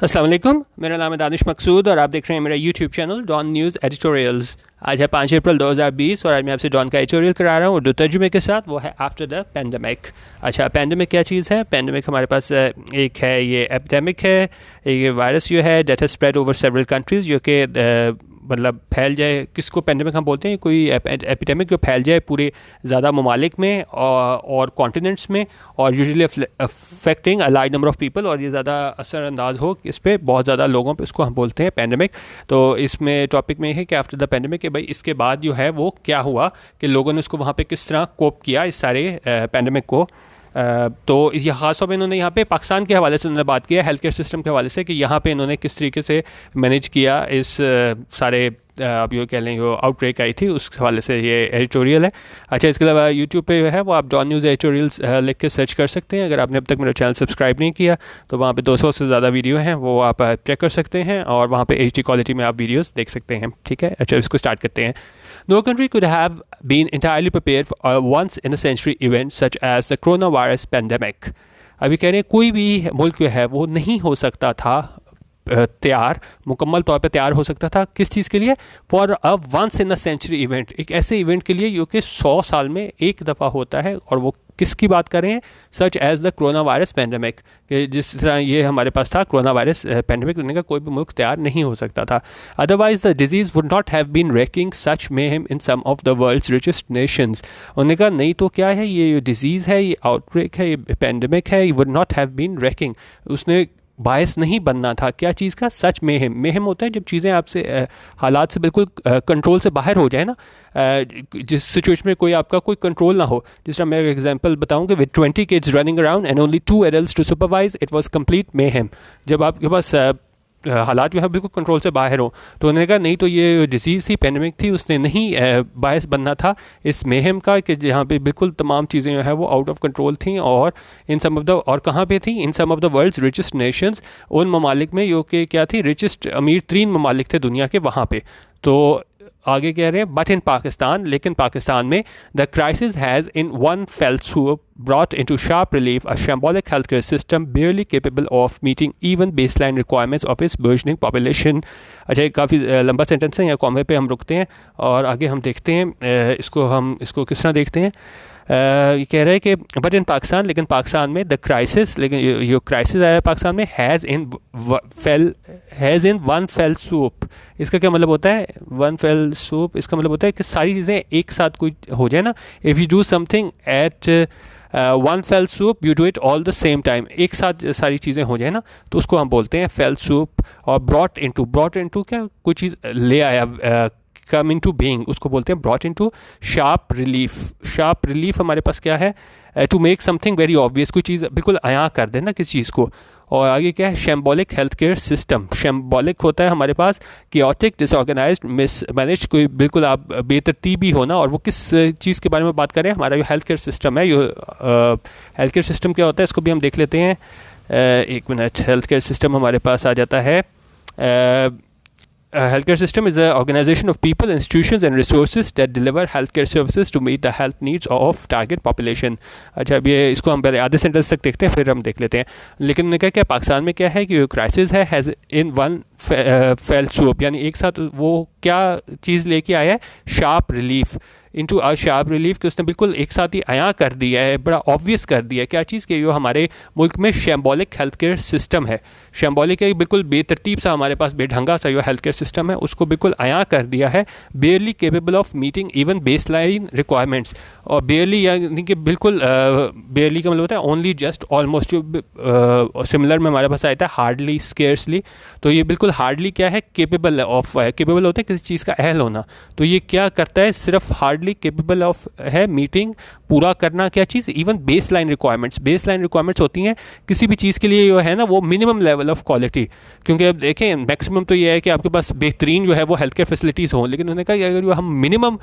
अस्सलाम वालेकुम, मेरा नाम है दानिश मकसूद और आप देख रहे हैं मेरा YouTube channel Dawn news editorials. आज है 5 अप्रैल 2020 और आज मैं आपसे डॉन का एडिटोरियल करा रहा हूँ उर्दू तर्जुमे के साथ। वो है आफ्टर द पेंडेमिक। अच्छा, पेंडेमिक क्या चीज़ है? पेंडेमिक हमारे पास एक है, ये एपिडेमिक है, ये वायरस जो है that has spread over several countries, जो कि मतलब फैल जाए। किसको पेंडेमिक हम बोलते हैं? कोई एपिडेमिक जो फैल जाए पूरे ज़्यादा ममालिक में और कॉन्टिनेंट्स में, और usually affecting a large number of people, और ये ज़्यादा असरअंदाज हो इस पर बहुत ज़्यादा लोगों पे, उसको हम बोलते हैं पेंडेमिक। तो इसमें टॉपिक में है कि आफ्टर द पेंडेमिक, भाई इसके बाद जो है वो क्या हुआ, कि लोगों ने उसको वहाँ पे किस तरह कोप किया इस सारे पेंडेमिक को। तो ये ख़ास तौर पर इन्होंने यहाँ पे पाकिस्तान के हवाले से उन्होंने बात किया, हेल्थ केयर सिस्टम के हवाले से, कि यहाँ पे इन्होंने किस तरीके से मैनेज किया इस सारे आप ये कह लें जो आउटब्रेक आई थी, उस हवाले से ये एडिटोरियल है। अच्छा, इसके अलावा यूट्यूब पे है वो आप डॉन न्यूज़ एडिटोरियल्स लिख के सर्च कर सकते हैं। अगर आपने अब तक मेरा चैनल सब्सक्राइब नहीं किया तो वहाँ पे 200 से ज़्यादा वीडियो हैं, वो आप चेक कर सकते हैं और वहाँ पे HD क्वालिटी में आप वीडियोस देख सकते हैं। ठीक है, अच्छा इसको स्टार्ट करते हैं। No country could have been entirely prepared for a once-in-a-century event such as the coronavirus pandemic. अभी कह रहे हैं कोई भी मुल्क जो है वो नहीं हो सकता था तैयार, मुकम्मल तौर पे तैयार हो सकता था किस चीज़ के लिए? For a once in a century event, एक ऐसे इवेंट के लिए जो कि 100 साल में एक दफ़ा होता है। और वो किसकी बात कर रहे हैं? Such as the corona virus pandemic, कि जिस तरह ये हमारे पास था कोरोना वायरस पेंडेमिक, होने का कोई भी मुल्क तैयार नहीं हो सकता था। Otherwise the disease would not have been wrecking such mayhem in some of the world's richest nations. उन्होंने कहा नहीं तो क्या है, ये डिजीज़ है, ये आउटब्रेक है, ये पेंडेमिक है, ये would not have been wrecking, उसने बायस नहीं बनना था। क्या चीज़ का? सच मेहम। मेहम होता है जब चीज़ें आपसे हालात से बिल्कुल कंट्रोल से बाहर हो जाए ना, जिस सिचुएशन में कोई आपका कोई कंट्रोल ना हो। जिस तरह मैं एग्जांपल बताऊं कि with 20 kids running around and only 2 adults to supervise, it was complete mayhem. जब आपके पास हालात जो है बिल्कुल कंट्रोल से बाहर हो, तो उन्होंने कहा नहीं तो ये डिजीज़ थी, पेंडेमिक थी, उसने नहीं बायस बनना था इस मेहम का, कि जहाँ पे बिल्कुल तमाम चीज़ें जो है वो आउट ऑफ कंट्रोल थी। और इन सम ऑफ द, और कहाँ पे थी? In some of the world's richest nations, उन ममालिक में जो कि क्या थी, रिचेस्ट अमीर तरीन ममालिक थे दुनिया के, वहाँ पे। तो आगे कह रहे हैं बट इन पाकिस्तान, लेकिन पाकिस्तान में the crisis has in one fell swoop brought into sharp relief a shambolic healthcare system barely capable of meeting even baseline requirements of its burgeoning population. अच्छा, ये काफ़ी लंबा सेंटेंस है, यहाँ कॉमे पे हम रुकते हैं और आगे हम देखते हैं इसको किस तरह देखते हैं। ये कह रहे हैं कि बट इन पाकिस्तान, लेकिन पाकिस्तान में द क्राइसिस, लेकिन जो क्राइसिस आया पाकिस्तान में, has in one fell swoop। इसका क्या मतलब होता है? वन फेल swoop इसका मतलब होता है कि सारी चीज़ें एक साथ कोई हो जाए ना। If you do something at one fell swoop you do it all the same time, एक साथ सारी चीज़ें हो जाए ना, तो उसको हम बोलते हैं फेल swoop। और ब्रॉट इनटू क्या, कोई चीज़ ले आया, कम इन टू बींग, उसको बोलते हैं brought in to sharp relief. Sharp relief हमारे पास क्या है? To make something very obvious, कोई चीज़ बिल्कुल आया कर देना किस चीज़ को। और आगे क्या है? शैम्बोलिक हेल्थ केयर सिस्टम। शैम्बोलिक होता है हमारे पास कियोटिक, डिसऑर्गेनाइज्ड, मिसमैनेज्ड, कोई बिल्कुल आप बेतरतीबी होना। और वो किस चीज़ के बारे में बात करें? हमारा जो हेल्थ केयर सिस्टम है, जो हेल्थ केयर सिस्टम क्या होता है इसको भी हम देख लेते हैं। एक मिनट, हेल्थ केयर सिस्टम हमारे पास आ जाता है। Healthcare system is an organization of people, institutions and resources that deliver healthcare services to meet the health needs of target population. अच्छा, अब ये इसको हम पहले आधे सेंटेंस तक देखते हैं, फिर हम देख लेते हैं। लेकिन उन्होंने कहा क्या पाकिस्तान में क्या है कि क्राइसिस है, has in one fell swoop, यानी एक साथ वो क्या चीज़ लेके आया है? Sharp relief. Into a sharp relief, कि उसने बिल्कुल एक साथ ही आया कर दिया है, बड़ा ऑब्वियस कर दिया है। क्या चीज़ के जो हमारे मुल्क में शैम्बोलिक हेल्थ केयर सिस्टम है, शैम्बोलिक है, बिल्कुल बेतरतीब सा हमारे पास बेढंगा सा जो हेल्थ केयर सिस्टम है, उसको बिल्कुल आया कर दिया है। बेयरली capable of meeting even base line requirements. और बेयरली यानी कि बिल्कुल, बेयरली का मतलब होता है ओनली, जस्ट, ऑलमोस्ट। जो सिमिलर में हमारे पास आया था हार्डली, स्केर्सली, तो ये बिल्कुल हार्डली क्या है? केपेबल ऑफ है। केपेबल होता है किसी चीज़ का अहल होना, तो ये क्या करता है? सिर्फ हार्डली केपेबल ऑफ है मीटिंग, पूरा करना क्या चीज़? Even base line requirements. Base line requirements होती हैं किसी भी चीज़ के लिए जो है ना, वो मिनिमम लेवल ऑफ क्वालिटी। क्योंकि अब देखें मैक्सिमम तो ये है कि आपके पास बेहतरीन जो है वो हेल्थ केयर फैसिलिटीज़ हों, लेकिन उन्होंने कहा कि अगर हम मिनिमम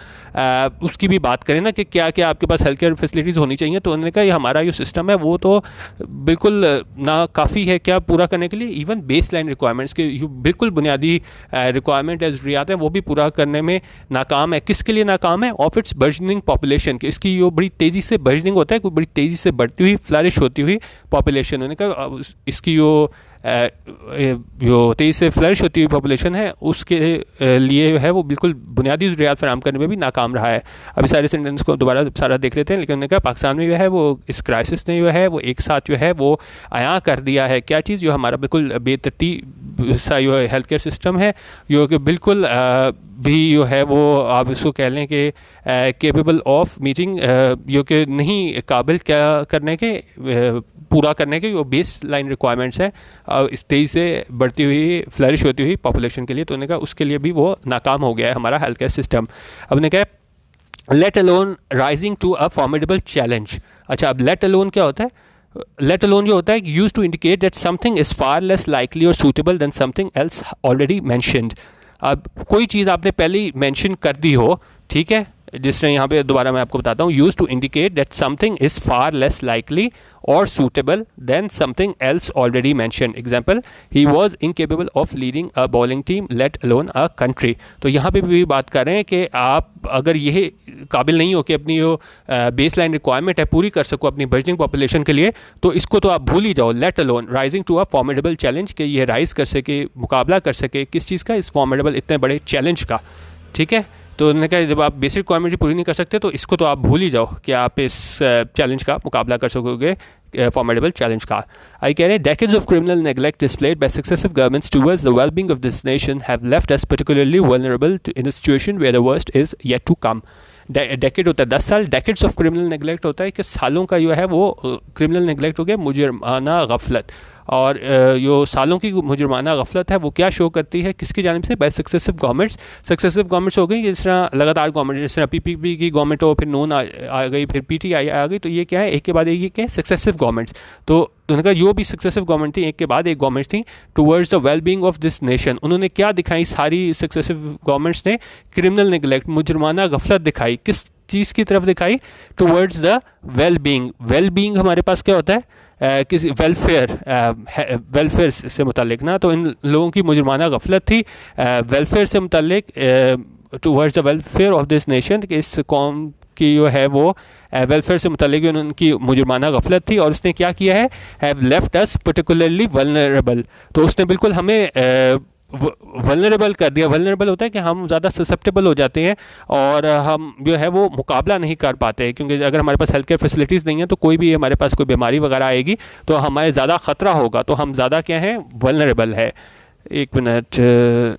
उसकी भी बात करें ना, कि क्या क्या आपके पास हेल्थ केयर फैसिलिटीज़ होनी चाहिए, तो उन्होंने कहा ये हमारा जो सिस्टम है वो तो बिल्कुल ना काफ़ी है क्या पूरा करने के लिए। इवन बेस लाइन रिक्वायरमेंट्स के बिल्कुल बुनियादी रिक्वायरमेंट है, ज़रूरियात है, वो भी पूरा करने में नाकाम है। किसके लिए नाकाम है? ऑफ इट्स बर्जनिंग पॉपुलेशन, की इसकी जो बड़ी तेज़ी से बर्जनिंग होता है, कोई बड़ी तेज़ी से बढ़ती हुई, फ्लरिश होती हुई पॉपुलेशन। उन्होंने कहा इसकी जो जो तेज़ी से फ्लरिश होती हुई पॉपुलेशन है उसके लिए जो है वो बिल्कुल बुनियादी ज़रूरियात फराहम करने में भी नाकाम रहा है। अभी सारे सेंटेंस को दोबारा सारा देख लेते हैं। लेकिन उन्होंने कहा पाकिस्तान में जो है वो इस क्राइसिस ने जो है वो एक साथ जो है वो आया कर दिया है क्या चीज़, जो हमारा बिल्कुल बेतरतीब सा जो हेल्थ केयर सिस्टम है, जो कि बिल्कुल भी जो है वो आप इसको कह लें कि केपेबल ऑफ मीटिंग, जो कि नहीं काबिल क्या करने के पूरा करने के जो बेस लाइन रिक्वायरमेंट्स हैं इस तेज़ी से बढ़ती हुई फ्लरिश होती हुई पॉपुलेशन के लिए। तो उन्होंने कहा उसके लिए भी वो नाकाम हो गया है हमारा हेल्थ केयर सिस्टम। अब उन्होंने कहा let alone rising to a formidable challenge. अच्छा, अब लेट अलोन क्या होता है? लेट अलोन जो होता है use to indicate that something is far less likely or suitable than something else already mentioned. अब कोई चीज़ आपने पहले ही मैंशन कर दी हो, ठीक है, जिस तरह यहाँ पे दोबारा मैं आपको बताता हूँ, use to indicate that something is far less likely or suitable than something else already mention. Example, he was incapable of leading a bowling team let alone a country. तो यहाँ पे भी बात कर रहे हैं कि आप अगर ये काबिल नहीं हो कि अपनी जो बेस लाइन रिक्वायरमेंट है पूरी कर सको अपनी बर्जनिंग पॉपुलेशन के लिए, तो इसको तो आप भूल ही जाओ। Let alone rising to a formidable challenge, कि ये राइज कर सके, मुकाबला कर सके किस चीज़ का? इस फॉर्मिडेबल इतने बड़े चैलेंज का, ठीक है। तो उन्होंने कहा जब आप बेसिक रिक्वायरमेंट पूरी नहीं कर सकते तो इसको तो आप भूल ही जाओ कि आप इस चैलेंज का मुकाबला कर सकोगे, फॉर्मिडेबल चैलेंज का। आई कह रहे हैं decades of criminal neglect displayed by successive governments towards the well-being of this nation have left us particularly vulnerable in a situation where the worst is yet to come। Decade होता है 10 साल, decades of criminal neglect होता है कि सालों का जो है वो क्रिमिनल नेगलेक्ट हो गया, मुजरमाना गफलत। और जो सालों की मुजरमाना गफलत है वो क्या शो करती है, किसकी जानिब से? By successive governments. Successive governments हो गई, जिस तरह लगातार गवर्नमेंट, जिस तरह पीपीपी की गवर्नमेंट हो, फिर नून आ गई, फिर पीटीआई आ गई, तो ये क्या है? एक के बाद एक, ये क्या है? Successive governments. तो उन्होंने कहा जो भी सक्सेसिव गवर्नमेंट थी, एक के बाद एक गवर्नमेंट थी, towards the well being of this nation. उन्होंने क्या दिखाई सारी सक्सेसिव गवर्नमेंट्स ने? क्रिमिनल नेगलेक्ट, मुजरमाना गफलत दिखाई। किस चीज़ की तरफ दिखाई? Towards the well being. Well being हमारे पास क्या होता है? किसी वेलफेयर से मुतालिक ना, तो इन लोगों की मुजरमाना गफलत थी वेलफेयर से मुतालिक, towards the welfare of this nation, कि इस कौम की जो है वो वेलफेयर से मुतालिक उनकी मुजरमाना गफलत थी। और उसने क्या किया है? Have left us particularly vulnerable. तो उसने बिल्कुल हमें वल्नरेबल कर दिया। वल्नरेबल होता है कि हम ज़्यादा ससेप्टेबल हो जाते हैं और हम जो है वो मुकाबला नहीं कर पाते हैं, क्योंकि अगर हमारे पास हेल्थ केयर फैसिलिटीज़ नहीं है तो कोई भी हमारे पास कोई बीमारी वगैरह आएगी तो हमारे ज़्यादा ख़तरा होगा, तो हम ज़्यादा क्या हैं? वल्नरेबल है। एक मिनट,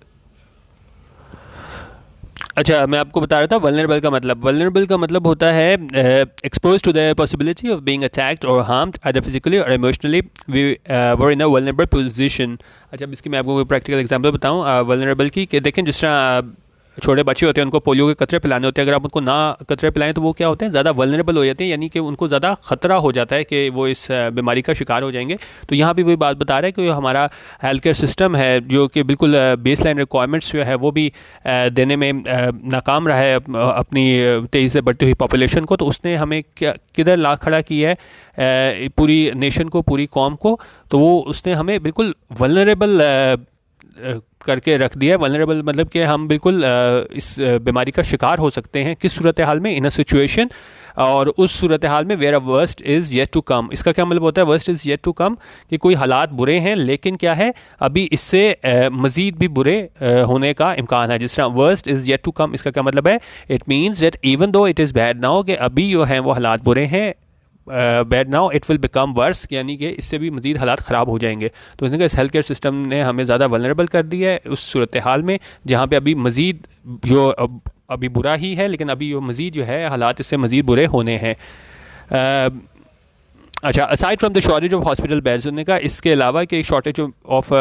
अच्छा मैं आपको बता रहा था वल्नरेबल का मतलब। वल्नरेबल का मतलब होता है expose to the possibility of being attacked और हार्म्ड आइदर फिजिकली और emotionally, we were in a vulnerable position. अच्छा, अब इसकी मैं आपको कोई प्रैक्टिकल एग्जांपल बताऊं वल्नरेबल की, कि देखें जिस तरह छोटे बच्चे होते हैं उनको पोलियो के कतरे पिलाने होते हैं, अगर आप उनको ना कतरे पिलाएं तो वो क्या होते हैं? ज़्यादा वल्नरेबल हो जाते हैं, यानी कि उनको ज़्यादा ख़तरा हो जाता है कि वो इस बीमारी का शिकार हो जाएंगे। तो यहाँ भी वही बात बता रहा है कि जो हमारा हेल्थ केयर सिस्टम है जो कि बिल्कुल बेस लाइन रिक्वायरमेंट्स जो है वो भी देने में नाकाम रहा है अपनी तेज़ी से बढ़ती हुई पॉपुलेशन को, तो उसने हमें किधर ला खड़ा किया है? पूरी नेशन को, पूरी कौम को, तो वो उसने हमें बिल्कुल वल्नरेबल करके रख दिया है। वल्नरेबल मतलब कि हम बिल्कुल इस बीमारी का शिकार हो सकते हैं। किस सूरत हाल में? इन अ सिचुएशन, और उस सूरत हाल में where a worst is yet to come. इसका क्या मतलब होता है? Worst is yet to come, कि कोई हालात बुरे हैं लेकिन क्या है, अभी इससे मज़ीद भी बुरे होने का इम्कान है। जिस तरह worst is yet to come, इसका क्या मतलब है? It means that even though it is bad now, कि अभी जो हैं वो हालात बुरे हैं, bad now it will become worse, यानी कि इससे भी मज़ीद हालात ख़राब हो जाएंगे। तो इसने कहा इस हेल्थ केयर सिस्टम ने हमें ज़्यादा वल्नरेबल कर दिया है उस सूरत हाल में जहाँ पे अभी मज़ीद जो अभी बुरा ही है, लेकिन अभी जो मज़ीद जो है हालात इससे मज़ीद बुरे होने हैं। अच्छा, aside from the shortage of hospital beds, उन्होंने कहा इसके अलावा कि शॉर्टेज ऑफ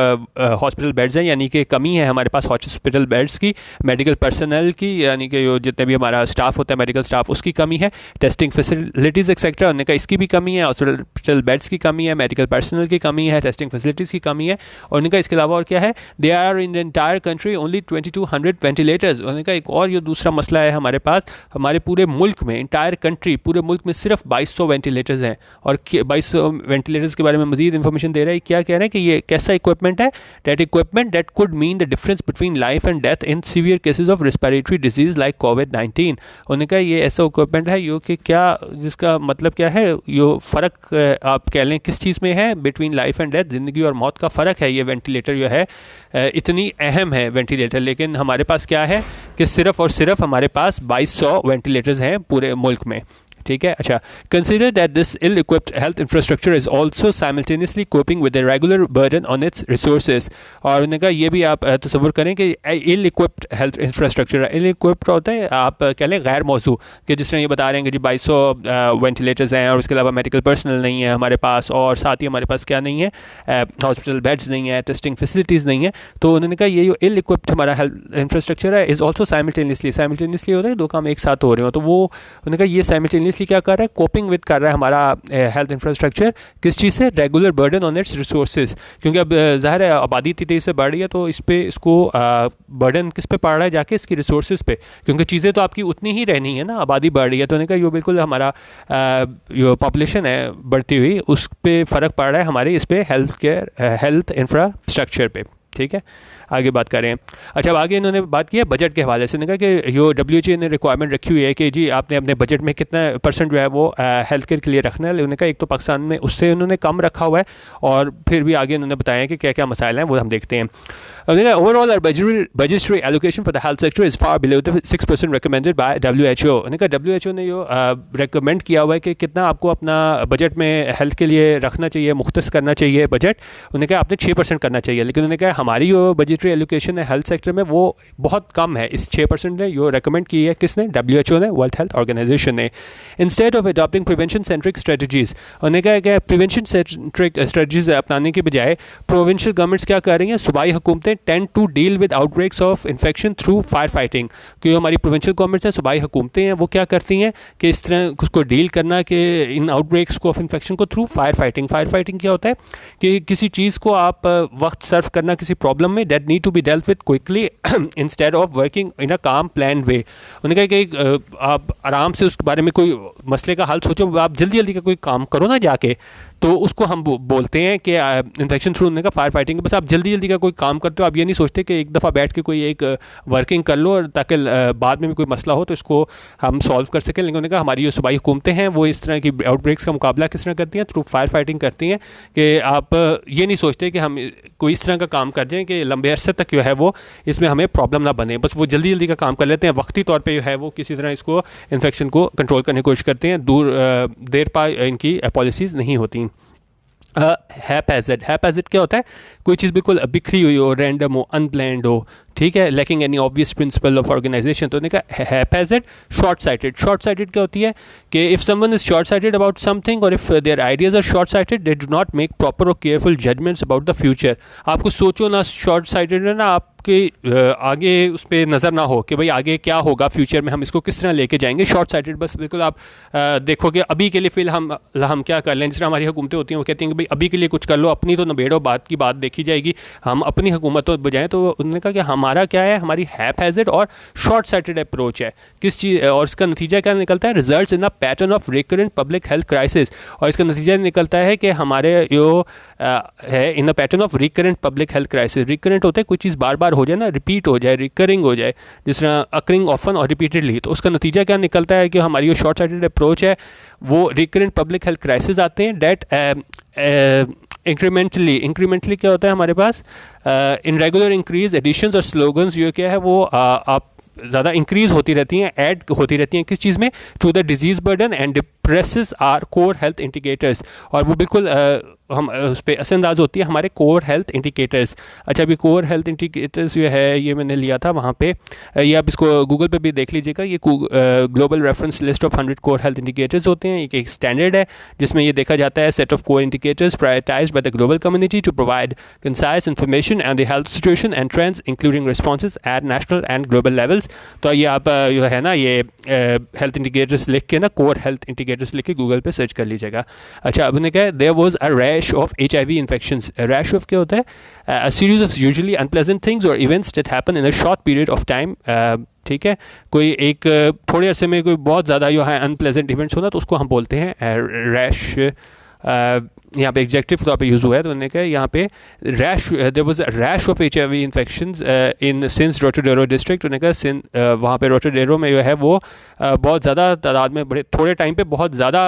हॉस्पिटल बेड्स हैं, यानी कि कमी है हमारे पास हॉस्पिटल बेड्स की, मेडिकल पर्सनल की, यानी कि जो जितने भी हमारा स्टाफ होता है मेडिकल स्टाफ उसकी कमी है, टेस्टिंग फैसिलिटीज़ एक्सेट्रा, उन्होंने कहा इसकी भी कमी है, हॉस्पिटल बेड्स की कमी है, मेडिकल पर्सनल की कमी है, टेस्टिंग फैसिलिटीज़ की कमी है। और उन्होंने कहा इसके अलावा और क्या है? They are in the entire country only 2200 ventilators. उन्होंने कहा एक और ये दूसरा मसला है हमारे पास, हमारे पूरे मुल्क में, इंटायर कंट्री, पूरे मुल्क में सिर्फ 2200 वेंटिलेटर्स हैं। और 2200 वेंटिलेटर्स के बारे में मजीद इन्फॉर्मेशन दे रहा है। क्या कह रहे हैं कि ये कैसा इक्विपमेंट है, that equipment that could mean the difference between life and death in severe cases of respiratory disease like कोविड-19। उन्होंने कहा ये ऐसा इक्विपमेंट है यो कि क्या, जिसका मतलब क्या है, यो फ़र्क आप कह लें किस चीज़ में है, बिटवीन लाइफ एंड डेथ, ज़िंदगी और मौत का फ़र्क है ये वेंटिलेटर जो है। इतनी अहम है वेंटिलेटर, लेकिन हमारे पास क्या है कि सिर्फ़ और सिर्फ हमारे पास 2200 वेंटिलेटर्स हैं पूरे मुल्क में, ठीक है। अच्छा, consider that this ill equipped health infrastructure is also simultaneously coping with the regular burden on its resources. और उन्होंने कहा ये भी आप तसव्वुर करें कि ill equipped health infrastructure, ill equipped होता है आप कह लें गैर मौजू, कि जिस तरह ये बता रहे हैं कि जी 2200 वेंटिलेटर्स हैं और उसके अलावा मेडिकल पर्सनल नहीं है हमारे पास, और साथ ही हमारे पास क्या नहीं है, हॉस्पिटल बेड्स नहीं है, टेस्टिंग फैसिलिटीज़ नहीं है। तो उन्होंने कहा ये जो इल इक्विप्ड हमारा हेल्थ इंफ्रास्ट्रक्चर है इज़ ऑल्सो साइमल्टेनियसली होता है, दो काम एक साथ हो रहे हो। तो वो उन्होंने कहा ये साइमल्टेनियसली क्या कर रहा है, कोपिंग विद कर रहा है हमारा हेल्थ इंफ्रास्ट्रक्चर, किस चीज़ से, regular burden on its resources. क्योंकि अब ज़ाहिर है आबादी इतनी तेज़ी से बढ़ रही है, तो इस पे इसको बर्डन किस पे पड़ रहा है, जाके इसकी रिसोर्सेज पे, क्योंकि चीज़ें तो आपकी उतनी ही रहनी है ना, आबादी बढ़ रही है। तो उन्होंने कहा ये बिल्कुल हमारा जो पॉपुलेशन है बढ़ती हुई, उस पर फ़र्क पड़ रहा है हमारे इस पे हेल्थ इंफ्रास्ट्रक्चर पे, ठीक है। आगे बात करें। अच्छा, अब आगे इन्होंने बात की है बजट के हवाले से। उन्होंने कहा कि जो WHO ने रिक्वायरमेंट रखी हुई है कि जी आपने अपने बजट में कितना % जो है वो हेल्थ केयर के लिए रखना है। उन्होंने कहा एक तो पाकिस्तान में उससे उन्होंने कम रखा हुआ है, और फिर भी आगे उन्होंने बताया कि क्या क्या मसाइल हैं वो हम देखते हैं। Overall our budgetary allocation for the health sector is far below the 6% recommended by WHO। उन्होंने कहा WHO ने जो रिकमेंड किया हुआ है कि कितना आपको अपना बजट में हेल्थ के लिए रखना चाहिए, मुख्तस करना चाहिए बजट, उन्होंने कहा आपने 6% करना चाहिए। लेकिन उन्होंने कहा हमारी जो बजटरी एलोकेशन है हेल्थ सेक्टर में वो बहुत कम है। इस 6% ने जो रिकमेंड की है किसने, WHO ने, वर्ल्ड हेल्थ ऑर्गेनाइजेशन ने। Instead of adopting prevention centric strategies, उन्होंने कहा कि प्रिवेंशन सेंट्रिक स्ट्रेटजीज अपनाने के बजाय प्रोविंशियल गवर्नमेंट्स क्या कर रही हैं, सूबाई हुकूमतें tend to deal with outbreaks of infection through fire fighting. कि हमारी प्रोविंशियल गवर्नमेंट्स हैं, सूबाई हुकूमतें हैं, वो क्या करती हैं कि इस तरह उसको डील करना कि इन आउटब्रेक्स को ऑफ इन्फेक्शन को through fire fighting. Fire fighting क्या होता है कि किसी चीज़ को आप वक्त सर्व करना किसी प्रॉब्लम में, that need to be dealt with quickly instead of working in a calm plan वे। उन्होंने कहा कि आप आराम से उस बारे में कोई मसले का हल सोचो, आप जल्दी जल्दी का कोई काम करो ना जाके, तो उसको हम बोलते हैं कि इन्फेक्शन थ्रू होने का फायर फाइटिंग। बस आप जल्दी जल्दी का कोई काम करते हो, आप ये नहीं सोचते कि एक दफ़ा बैठ के कोई एक वर्किंग कर लो, और ताकि बाद में भी कोई मसला हो तो इसको हम सॉल्व कर सकें। लेकिन उन्होंने कहा हमारी जो सूबाई हुकूमतें हैं वो इस तरह की आउटब्रेक्स का मुकाबला किस तरह करती हैं, थ्रू फायर फाइटिंग करती हैं। कि आप ये नहीं सोचते कि हम कोई इस तरह का काम कर जाएँ कि लंबे अरसे तक जो है वो इसमें हमें प्रॉब्लम ना बने, बस वो जल्दी जल्दी का काम कर लेते हैं, वक्ती तौर पर जो है वो किसी तरह इसको इन्फेक्शन को कंट्रोल करने की कोशिश करते हैं, देर पा इनकी पॉलिसीज़ नहीं होती। हैपैज़िड क्या होता है, कोई चीज़ बिल्कुल बिखरी हुई हो, रैंडम हो, अनप्लैंड हो, ठीक है, lacking any obvious principle of organization. तो उन्होंने कहा haphazard. Short sighted, short sighted क्या होती है कि if someone is short sighted about something, or if their ideas are short sighted, they do not make proper or careful judgements about the future. आपको सोचो ना, शॉर्ट साइटेड है ना, आपके आगे उस पर नज़र ना हो कि भाई आगे क्या होगा फ्यूचर में, हम इसको किस तरह लेके जाएंगे। शॉर्ट साइटेड, बस बिल्कुल आप देखोगे अभी के लिए फिर हम क्या कर लें। जिस तरह हमारी हुकूमतें होती हैं वो कहती हैं कि भाई अभी के लिए कुछ कर लो, अपनी तो नबेड़ो, बात की बात देखी जाएगी, हम अपनी हुकूमतों बजाएं। तो उन्होंने कहा कि हमारा क्या है, हमारी हैपहैज़र्ड और शॉर्ट साइटेड अप्रोच है किस चीज़, और इसका नतीजा क्या निकलता है, results in a pattern of recurrent public health crisis. और इसका नतीजा निकलता है कि हमारे जो है in a pattern of recurrent public health crisis. Recurrent होता है कोई चीज़ बार बार हो जाए ना, रिपीट हो जाए, रिकरिंग हो जाए, जिस तरह अकरिंग ऑफन और रिपीटेडली। तो उसका नतीजा क्या निकलता है कि हमारी जो शॉर्ट साइटेड अप्रोच है वो रिकरेंट पब्लिक हेल्थ क्राइसिस आते हैं, डेट इंक्रीमेंटली क्या होता है हमारे पास, इन रेगुलर इंक्रीज एडिशंस और स्लोगन्स जो क्या है वो आप ज़्यादा इंक्रीज होती रहती हैं, ऐड होती रहती हैं किस चीज़ में, to the disease burden and depresses are core health indicators. और वो बिल्कुल हम उस पर असरअंदाज होती है हमारे कोर हेल्थ इंडिकेटर्स। अच्छा, अभी कोर हेल्थ इंडिकेटर्स जो है ये मैंने लिया था वहाँ पे, ये आप इसको गूगल पे भी देख लीजिएगा। ये global reference list of 100 core health indicators होते हैं। एक स्टैंडर्ड है जिसमें ये देखा जाता है set of core indicators prioritised by the global community to provide concise information and the health situation and trends including responses at national and global levels. तो ये आप जो है ना ये हेल्थ इंडिकेटर्स लिख के ना, कोर हेल्थ इंडिकेटर्स लिख के गूगल पे सर्च कर लीजिएगा। अच्छा, अब उन्होंने कहा there was a rash of HIV infections. Rash of क्या होता है, a series of usually unpleasant things or events that happen in a short period of time. ठीक है, कोई एक थोड़े अरसे में कोई बहुत ज़्यादा जो है अनप्लेजेंट इवेंट्स होना तो उसको हम बोलते हैं रैश यहाँ पे एग्जेक्टिव तौर पे यूज़ हुआ है, तो उन्होंने कहा यहाँ पे rash, there was a rash of HIV infections in सिंस रोटोडेरो डिस्ट्रिक्ट। उन्होंने कहा वहाँ पे रोटोडेरो में जो है वो बहुत ज़्यादा तादाद में बड़े थोड़े टाइम पे बहुत ज़्यादा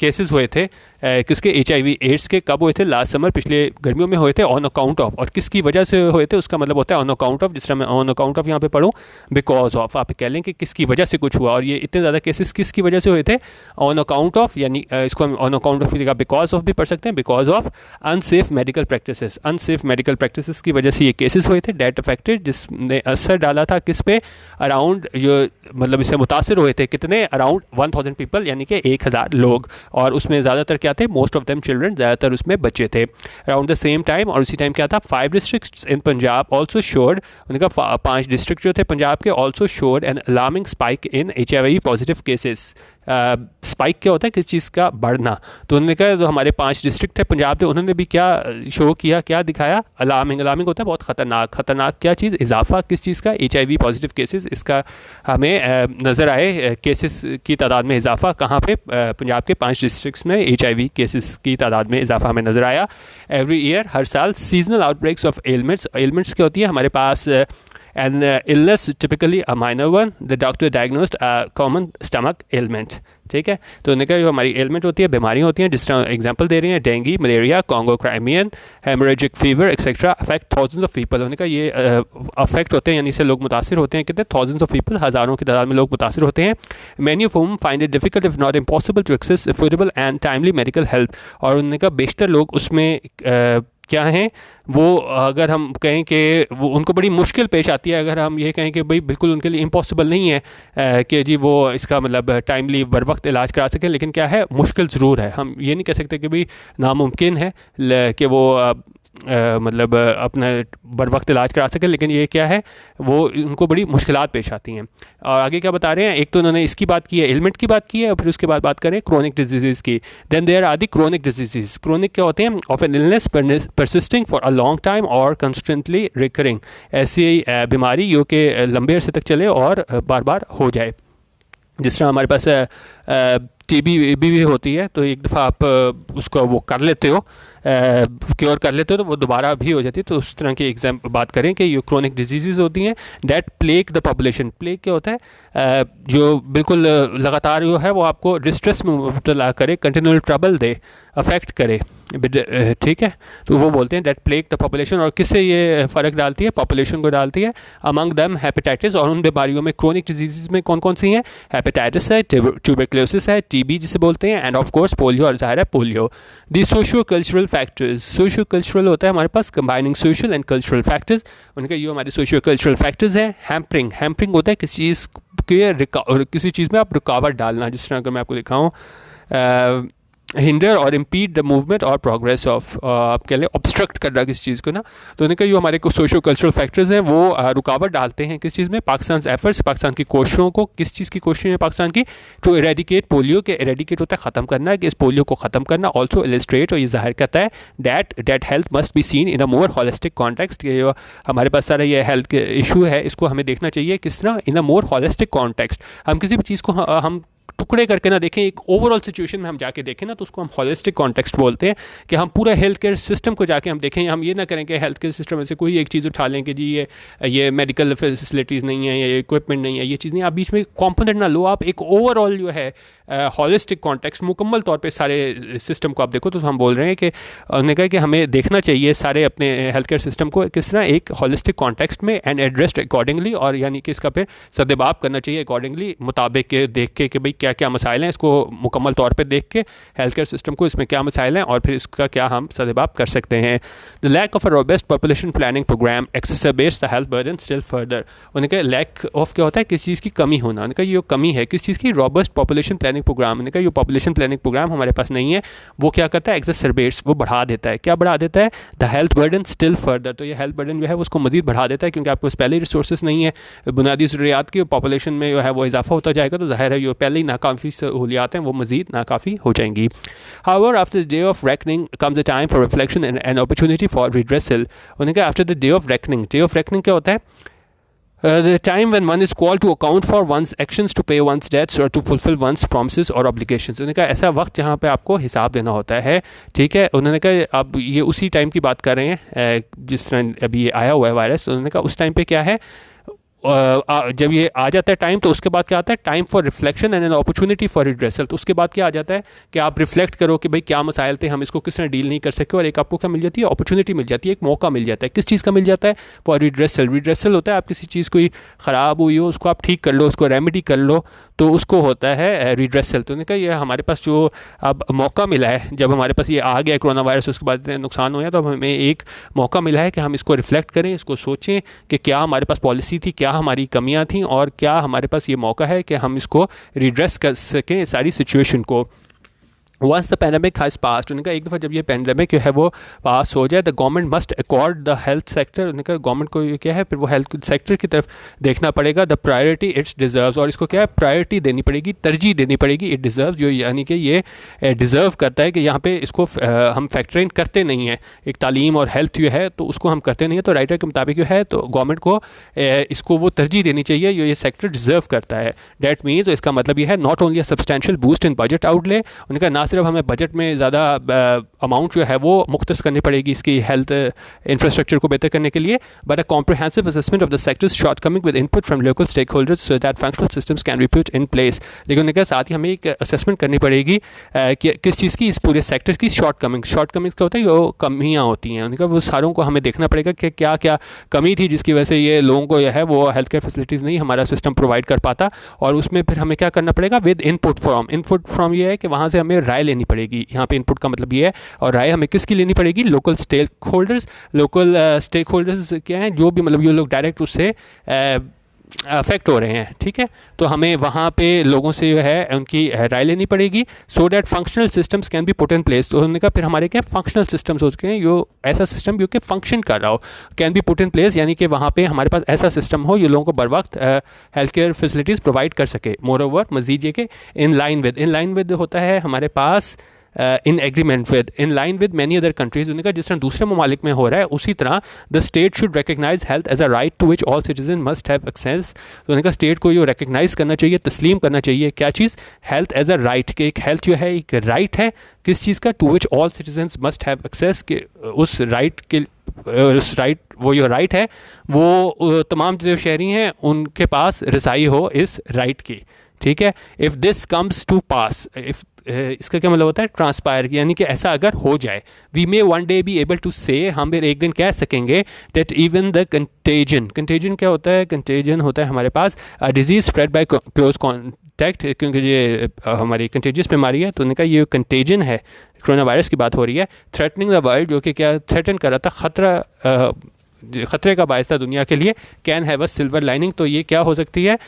केसेस हुए थे किसके, HIV एड्स के। कब हुए थे? लास्ट समर, पिछले गर्मियों में हुए थे, ऑन अकाउंट ऑफ। और किसकी वजह से हुए थे उसका मतलब होता है ऑन अकाउंट ऑफ। जिस तरह मैं ऑन अकाउंट ऑफ यहाँ पे पढ़ूँ, बिकॉज ऑफ, आप कह लें कि किसकी वजह से कुछ हुआ। और ये इतने ज़्यादा केसेस किसकी वजह से हुए थे? ऑन अकाउंट ऑफ, यानी इसको हम ऑन अकाउंट ऑफ की जगह बिकॉज ऑफ भी पढ़ सकते हैं। Because of unsafe medical practices, unsafe medical practices की वजह से ये केसेस हुए थे। डेट अफेक्टेड, जिसने असर डाला था किस पे? अराउंड जो मतलब इससे मुतासर हुए थे कितने? अराउंड 1000 पीपल, यानी कि 1000 लोग। और उसमें ज़्यादातर क्या थे? मोस्ट ऑफ देम चिल्ड्रन, ज़्यादातर उसमें बच्चे थे। अराउंड द सेम टाइम, और उसी टाइम क्या था? 5 डिस्ट्रिक्ट्स इन पंजाब ऑल्सो शोड, उनका 5 डिस्ट्रिक्ट जो थे पंजाब के, also showed an alarming spike in HIV positive cases. Spike क्या होता है? किस चीज़ का बढ़ना। तो उन्होंने कहा जो हमारे 5 डिस्ट्रिक्ट थे पंजाब के, उन्होंने भी क्या शो किया, क्या दिखाया? अलार्मिंग। अलार्मिंग होता है बहुत ख़तरनाक। ख़तरनाक क्या चीज़? इजाफा किस चीज़ का? HIV positive cases. इसका हमें नज़र आए केसेस की तादाद में इजाफा। कहाँ पे? पंजाब के 5 डिस्ट्रिक्ट्स में HIV केसेस की तादाद में इजाफा हमें नज़र आया। एवरी ईयर, हर साल, seasonal outbreaks of elements. Elements क्या होती है हमारे पास? an illness, typically a minor one, the doctor diagnosed a common stomach ailment। ठीक है, तो उन्होंने कहा जो हमारी एलिमेंट होती है, बीमारियाँ होती हैं, जिस तरह एग्जांपल दे रही हैं, dengue, malaria, Congo Crimean, haemorrhagic fever etcetera, affect thousands of people. उन्होंने कहा ये अफेक्ट होते हैं, यानी इससे लोग मुतासिर होते हैं। कितने? थाउजेंड्स ऑफ पीपल, हज़ारों की तादाद में लोग मुतासिर होते हैं। Many of whom find it difficult if not impossible to access affordable and timely medical help. और उन्होंने कहा बेशतर लोग उसमें क्या हैं वो, अगर हम कहें कि वो उनको बड़ी मुश्किल पेश आती है, अगर हम ये कहें कि भाई बिल्कुल उनके लिए इम्पॉसिबल नहीं है कि जी वो इसका मतलब टाइमली बर वक्त इलाज करा सकें, लेकिन क्या है, मुश्किल ज़रूर है। हम ये नहीं कह सकते कि भाई नामुमकिन है कि वो मतलब अपना बर वक्त इलाज करा सके, लेकिन ये क्या है, वो उनको बड़ी मुश्किलात पेश आती हैं। और आगे क्या बता रहे हैं? एक तो उन्होंने इसकी बात की है, एलिमेंट की बात की है, और फिर उसके बाद बात करें क्रोनिक डिजीज़ की। Then there are the chronic disease. Chronic क्या होते हैं? Of an illness persisting for a long time और कंस्टेंटली रिकरिंग। ऐसी बीमारी जो कि लंबे अरसे तक चले और बार बार हो जाए। जिस तरह हमारे पास TB भी होती है, तो एक दफ़ा आप उसको वो कर लेते हो, क्योर कर लेते हो, तो वो दोबारा भी हो जाती है। तो उस तरह की एग्जाम्पल बात करें कि ये क्रोनिक डिजीज़ होती हैं that plague the population. Plague क्या होता है? जो बिल्कुल लगातार जो है वो आपको डिस्ट्रेस में मुब्तला करे, कंटिन्यूअल ट्रबल दे, अफेक्ट करे। ठीक है, तो वो बोलते हैं दैट प्लेग द पॉपुलेशन। और किससे ये फ़र्क डालती है? पॉपुलेशन को डालती है। अमंग दम हेपेटाइटिस। और उन बीमारियों में, क्रोनिक डिजीज़ में कौन कौन सी हैं? हेपेटाइटिस है, ट्यूबरक्लोसिस है, TB जिसे बोलते हैं, एंड ऑफ कोर्स पोलियो, और ज़ाहिर है polio. The socio cultural factors. Socio cultural होता है हमारे पास combining social and cultural factors. उनके ये हमारे सोशियो कल्चरल फैक्टर्स हैं। हैम्परिंग। हैम्परिंग होता है किसी चीज़ के किसी चीज़ में आप रुकावट डालना। जिस तरह अगर मैं आपको दिखाऊँ, हिंडर और इम्पीड द मूवमेंट और प्रोग्रेस ऑफ, आप कह लें ऑब्स्ट्रक्ट करना किसी चीज़ को ना। तो उन्होंने कहा जो हमारे सोशो कल्चरल फैक्टर्स हैं वो रुकावट डालते हैं किस चीज़ में? पाकिस्तान एफर्ट्स, पाकिस्तान की कोशिशों को। किस चीज़ की कोशिश है पाकिस्तान की? टू इरेडिकेट पोलियो, के इरेडिकेट होता है ख़त्म करना, कि इस पोलियो को ख़त्म करना। ऑल्सो इलस्ट्रेट, और ये जाहिर करता है that health must be seen in a more holistic context. ये जो हमारे पास सारा ये हेल्थ के इशू है, इसको हमें देखना चाहिए किस तरह? इन अ मोर हॉलिस्टिक कॉन्टेक्स्ट। हम किसी भी चीज़ को हम टुकड़े करके ना देखें, एक ओवरऑल सिचुएशन में हम जाके देखें ना, तो उसको हम हॉलिस्टिक कॉन्टेक्स्ट बोलते हैं। कि हम पूरा हेल्थ केयर सिस्टम को जाके हम देखें। हम ये ना करें कि हेल्थ केयर सिस्टम में से कोई एक चीज़ उठा लें कि जी ये मेडिकल फैसिलिटीज़ नहीं है, ये इक्विपमेंट नहीं है, ये चीज़ नहीं। आप बीच में कॉम्पोनेंट ना लो, आप एक ओवरऑल जो है हॉलिस्टिक कॉन्टेक्स्ट, मुकम्मल तौर पे सारे सिस्टम को आप देखो। तो हम बोल रहे हैं कि उन्होंने कहा कि हमें देखना चाहिए सारे अपने हेल्थ केयर सिस्टम को किस तरह एक हॉलिस्टिक कॉन्टेक्स्ट में, एंड एड्रेस्ड अकॉर्डिंगली। और यानी कि इसका फिर सदेबाप करना चाहिए अकॉर्डिंगली, मुताबिक के देख के कि भाई क्या क्या मसाइल हैं, इसको मुकम्मल तौर पे देख के हेल्थ केयर सिस्टम को इसमें क्या मसाइल हैं, और फिर इसका क्या हम सदेबाप कर सकते हैं। The lack of a robust population planning programme exacerbates the health burden still further. उन्होंने कहा लैक ऑफ क्या होता है? किस चीज़ की कमी होना। उन्होंने कहा ये कमी है किस चीज़ की? Robust population planning programme. उन्होंने कहा ये पॉपुलेशन प्लानिंग प्रोग्राम हमारे पास नहीं है। वो क्या करता है? एक्सेसरबेट्स, वो बढ़ा देता है। क्या बढ़ा देता है? The health burden still further. तो ये हेल्थ बर्डन जो है उसको मजीद बढ़ा देता है, क्योंकि आपके पास पहले ही रिसोर्सेज नहीं है, बुनियादी ज़रूरियात की। पॉपुलेशन में जो है वो इजाफा होता जाएगा, तो जाहिर है जो पहले ही नाकाफ़ी सहूलियात हैं वो मजीद नाकाफ़ी हो जाएंगी। However, after the day of reckoning comes a time for reflection and an opportunity for redressal। उन्होंने कहा after the day of reckoning. Day of reckoning क्या होता है? The time when one is called to account for one's actions, to pay one's debts or to fulfill one's promises or obligations. उन्होंने कहा ऐसा वक्त जहाँ पे आपको हिसाब देना होता है, ठीक है. उन्होंने कहा अब ये उसी टाइम की बात कर रहे हैं जिस तरह अभी ये आया हुआ है वायरस. तो उन्होंने कहा उस टाइम पे क्या है, जब ये आ जाता है टाइम, तो उसके बाद क्या आता है, time for reflection and an opportunity for redressal. तो उसके बाद क्या आ जाता है कि आप रिफ्लेक्ट करो कि भाई क्या मसाइल थे, हम इसको किस तरह डील नहीं कर सके, और एक आपको क्या मिल जाती है, अपॉर्चुनिटी मिल जाती है, एक मौका मिल जाता है. किस चीज़ का मिल जाता है, फॉर रिड्रेसल. रिड्रेसल होता है आप किसी चीज़ कोई ख़राब हुई हो उसको आप ठीक कर लो, उसको रेमेडी कर लो, तो उसको होता है रिड्रेसल. तो उन्होंने कहा ये हमारे पास जो अब मौका मिला है, जब हमारे पास ये आ गया कोरोना वायरस, उसके बाद नुकसान हुआ, तो अब हमें एक मौका मिला है कि हम इसको रिफ्लेक्ट करें, इसको सोचें कि क्या हमारे पास पॉलिसी थी, क्या हमारी कमियां थी, और क्या हमारे पास ये मौका है कि हम इसको रिड्रेस कर सकें सारी सिचुएशन को. Once the pandemic has passed, उनका एक दफ़ा जब ये पैंडमिक जो है वो पास हो जाए, the government must accord the health sector, उनका गवर्नमेंट को ये क्या है, फिर वो हेल्थ सेक्टर की तरफ देखना पड़ेगा, द प्रायोरिटी इट्स डिज़र्व्स, और इसको क्या है, प्रायोरिटी देनी पड़ेगी, तरजीह देनी पड़ेगी, इट डिज़र्व, जो यानी कि ये डिज़र्व करता है कि यहाँ पे इसको हम फैक्टर इन करते नहीं हैं. एक तालीम और हेल्थ जो है तो उसको हम करते नहीं हैं, तो राइटर के मुताबिक जो है तो गवर्नमेंट को इसको वो तरजीह देनी चाहिए जो ये सेक्टर डिज़र्व करता है. डैट मीन्स, इसका मतलब ये है, not only a substantial boost in budget outlay, उनका ना सिर्फ हमें बजट में ज़्यादा अमाउंट जो है वो मुख्तस करनी पड़ेगी इसकी हेल्थ इंफ्रास्ट्रक्चर को बेहतर करने के लिए, but a comprehensive assessment of the sectors shortcoming with input from local stakeholders so that functional systems can be put in place. लेकिन उन्होंने कहा साथ ही हमें एक असेसमेंट करनी पड़ेगी कि किस चीज़ की, इस पूरे सेक्टर की शॉर्टकमिंग्स क्या होता है, वो कमियाँ होती हैं. उन्होंने कहा वो सारों को हमें देखना पड़ेगा कि क्या क्या कमी थी जिसकी वजह से ये लोगों को जो है वो हेल्थ केयर फैसिलिटीज़ नहीं हमारा सिस्टम प्रोवाइड कर पाता, और उसमें फिर हमें क्या करना पड़ेगा, विद इनपुट फ्रॉम ये है कि वहाँ से हमें राय लेनी पड़ेगी. यहाँ पे इनपुट का मतलब ये है, और राय हमें किसकी लेनी पड़ेगी, लोकल स्टेक होल्डर्स क्या हैं, जो भी मतलब ये लोग डायरेक्ट उससे अफेक्ट हो रहे हैं, ठीक है. तो हमें वहाँ पे लोगों से जो है उनकी राय लेनी पड़ेगी, so that functional systems can be put in place. तो उन्होंने कहा फिर हमारे क्या फंक्शनल सिस्टम्स हो सके हैं, जो ऐसा सिस्टम जो कि फंक्शन कर रहा हो, can be put in place, यानी कि वहाँ पे हमारे पास ऐसा सिस्टम हो जो लोगों को बर वक्त हेल्थ केयर फैसिलिटीज़ प्रोवाइड कर सके. मोर ओवर मजीद ये कि इन लाइन विद होता है हमारे पास in agreement with, in line with many other countries. उन्होंने कहा जिस तरह दूसरे ममालिक में हो रहा है उसी तरह the state should recognise health as a right to which all citizen must have access. तो उन्होंने कहा स्टेट को ये रिकग्नाइज करना चाहिए, तस्लीम करना चाहिए, क्या चीज़, हेल्थ एज अ राइट, कि एक हेल्थ जो है एक राइट है, किस चीज़ का, to which all citizen must have access, कि उस राइट वो जो राइट है वो तमाम जो शहरी हैं उनके पास रसाई हो इस राइट की, ठीक है. इफ़ दिस कम्स टू पास, इसका क्या मतलब होता है, ट्रांसपायर, यानी कि ऐसा अगर हो जाए, we may one day be able to say, हम फिर एक दिन कह सकेंगे दैट इवन द कंटेजन क्या होता है, कंटेजन होता है हमारे पास disease spread by close contact, क्योंकि ये हमारी कंटेजियस बीमारी है. तो उन्होंने कहा ये कंटेजन है, कोरोना वायरस की बात हो रही है, थ्रेटनिंग द वर्ल्ड, जो कि क्या थ्रेटन कर रहा था, खतरे का बायस था दुनिया के लिए, can have a silver lining. तो ये क्या हो सकती है,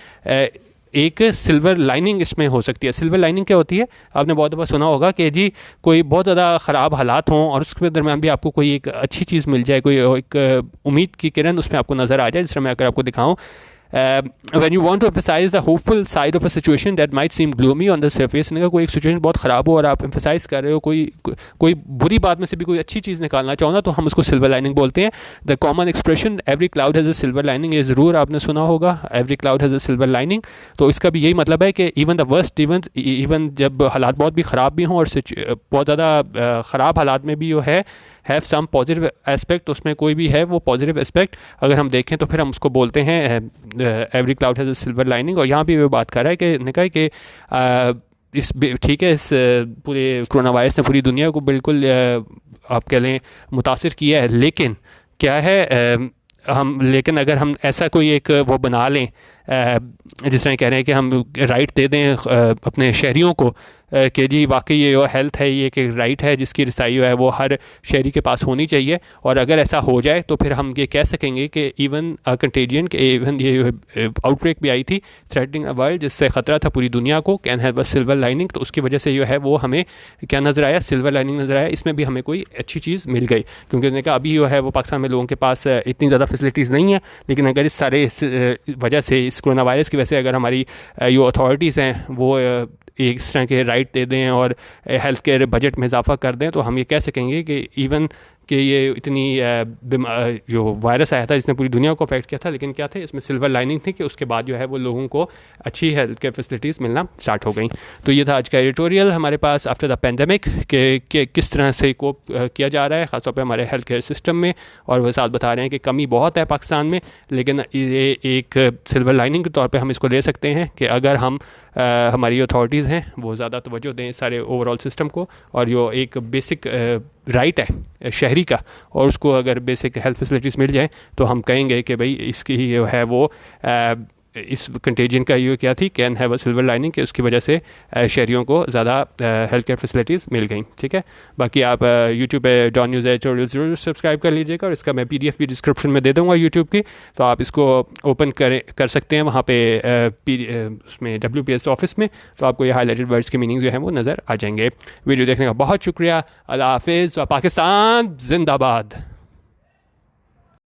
एक सिल्वर लाइनिंग इसमें हो सकती है. सिल्वर लाइनिंग क्या होती है, आपने बहुत दफ़ा सुना होगा कि जी कोई बहुत ज़्यादा ख़राब हालात हों और उसके दरमियान भी आपको कोई एक अच्छी चीज़ मिल जाए, कोई एक उम्मीद की किरण उसमें आपको नज़र आ जाए. जिस तरह मैं अगर आपको दिखाऊँ, when you want to emphasize the hopeful side of a situation that might seem gloomy on the surface, कोई एक सिचुएशन बहुत ख़राब हो और आप emphasize कर रहे हो, कोई बुरी बात में से भी कोई अच्छी चीज़ निकालना चाहो ना, तो हम उसको सिल्वर लाइनिंग बोलते हैं. The common expression every cloud has a silver lining, ये ज़रूर आपने सुना होगा, every cloud has a silver lining. तो इसका भी यही मतलब है कि इवन द वर्स्ट इवन जब हालात बहुत भी ख़राब भी हों और बहुत ज़्यादा ख़राब हालात में भी जो है हैव सम पॉजिटिव एस्पेक्ट, उसमें कोई भी है वो पॉजिटिव एस्पेक्ट अगर हम देखें तो फिर हम उसको बोलते हैं every cloud has a silver lining. और यहाँ भी वो बात कर रहा है कि निकाय के इस ठीक है, इस पूरे कोरोना वायरस ने पूरी दुनिया को बिल्कुल आप कह लें मुतासिर किया है, लेकिन क्या है लेकिन अगर हम ऐसा कोई एक वो बना लें, जिस तरह कह रहे हैं कि हम राइट दे दें अपने शहरियों को कि जी वाकई ये जो हेल्थ है ये एक राइट है जिसकी रसाई है वो हर शहरी के पास होनी चाहिए, और अगर ऐसा हो जाए तो फिर हम ये कह सकेंगे कि इवन कंटेजियन के इवन ये आउटब्रेक भी आई थी, थ्रेटनिंग अ वर्ल्ड, जिससे ख़तरा था पूरी दुनिया को, can have a silver lining. तो उसकी वजह से जो है वो हमें क्या नज़र आया, सिल्वर लाइनिंग नज़र आया. इसमें भी हमें कोई अच्छी चीज़ मिल गई, क्योंकि उन्होंने कहा अभी जो है वो पाकिस्तान में लोगों के पास इतनी ज़्यादा फैसिलिटीज़ नहीं है, लेकिन अगर इस सारे वजह से, इस कोरोना वायरस की वजह से अगर हमारी जो अथॉरिटीज़ हैं वो इस तरह के राइट दे दें और हेल्थ केयर बजट में इजाफा कर दें, तो हम ये कह सकेंगे कि इवन कि ये इतनी जो वायरस आया था जिसने पूरी दुनिया को अफेक्ट किया था, लेकिन क्या थे इसमें सिल्वर लाइनिंग थी कि उसके बाद जो है वो लोगों को अच्छी हेल्थ केयर फैसिलिटीज़ मिलना स्टार्ट हो गई। तो ये था आज का एडिटोरियल हमारे पास आफ्टर द पेंडेमिक कि किस तरह से कोप किया जा रहा है ख़ासतौर पे हमारे हेल्थ केयर सिस्टम में, और वो साथ बता रहे हैं कि कमी बहुत है पाकिस्तान में, लेकिन ये एक सिल्वर लाइनिंग के तौर पर हम इसको ले सकते हैं कि अगर हम हमारी अथॉरिटीज़ हैं वो ज़्यादा तवज्जो दें सारे ओवरऑल सिस्टम को, और जो एक बेसिक राइट है शहरी का, और उसको अगर बेसिक हेल्थ फैसिलिटीज़ मिल जाए तो हम कहेंगे कि भाई इसकी जो है वो इस कंटेजियन का ये क्या थी, can have a silver lining, कि उसकी वजह से शहरियों को ज़्यादा हेल्थ केयर फैसिलिटीज़ मिल गई। ठीक है, बाकी आप यूट्यूब पे डॉन न्यूज़ एडिटोरियल ज़रूर सब्सक्राइब कर लीजिएगा, और इसका मैं PDF भी डिस्क्रिप्शन में दे दूँगा यूट्यूब की, तो आप इसको ओपन कर सकते हैं वहाँ पे उसमें WPS ऑफिस में, तो आपको ये हाईलाइटेड वर्ड्स के मीनिंग जो है वो नज़र आ जाएंगे। वीडियो देखने का बहुत शुक्रिया। अल्लाह हाफिज़। पाकिस्तान जिंदाबाद।